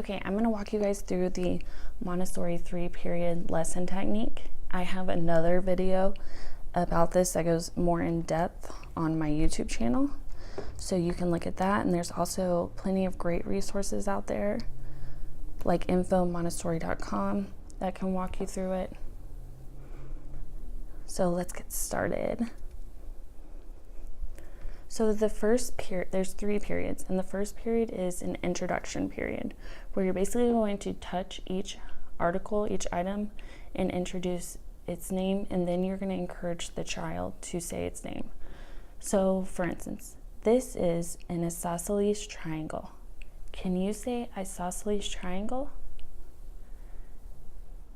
Okay, I'm going to walk you guys through the Montessori 3-period lesson technique. I have another video about this that goes more in depth on my YouTube channel, so you can look at that. And there's also plenty of great resources out there, like infomontessori.com, that can walk you through it. So let's get started. So the first period, there's 3 periods, and the first period is an introduction period, where you're basically going to touch each article, each item, and introduce its name, and then you're going to encourage the child to say its name. So, for instance, this is an isosceles triangle. Can you say isosceles triangle?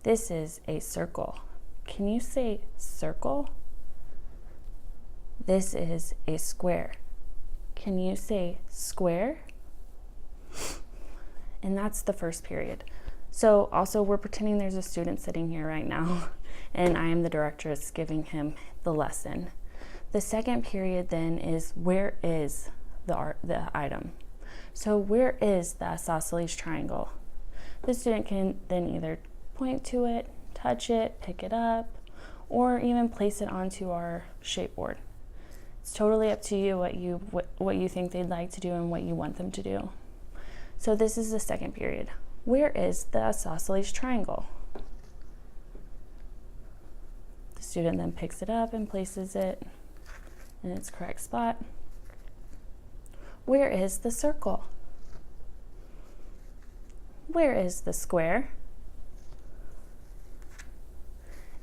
This is a circle. Can you say circle? This is a square. Can you say square? And that's the first period. So also, we're pretending there's a student sitting here right now, and I am the directress giving him the lesson. The second period then is, where is the item? So where is the isosceles triangle? The student can then either point to it, touch it, pick it up, or even place it onto our shape board. It's totally up to you what you think they'd like to do and what you want them to do. So this is the second period. Where is the isosceles triangle? The student then picks it up and places it in its correct spot. Where is the circle? Where is the square?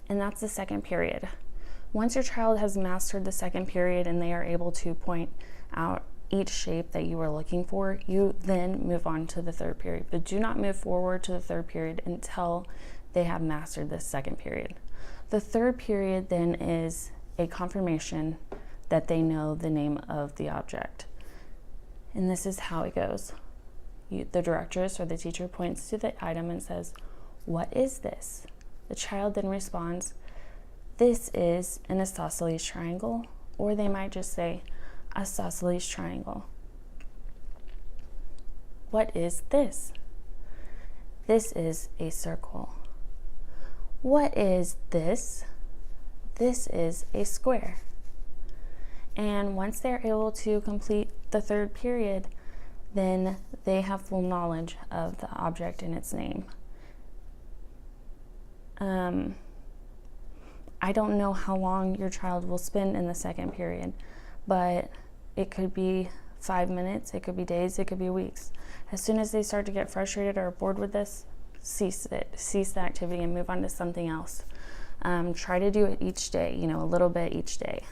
And that's the second period. Once your child has mastered the second period and they are able to point out each shape that you are looking for, you then move on to the third period. But do not move forward to the third period until they have mastered this second period. The third period then is a confirmation that they know the name of the object. And this is how it goes. The directress or the teacher points to the item and says, "What is this?" The child then responds, "This is an isosceles triangle," or they might just say, "Isosceles triangle." What is this? This is a circle. What is this? This is a square. And once they're able to complete the third period, then they have full knowledge of the object and its name. I don't know how long your child will spend in the second period, but it could be 5 minutes, it could be days, it could be weeks. As soon as they start to get frustrated or bored with this, cease the activity and move on to something else. Try to do it each day, a little bit each day.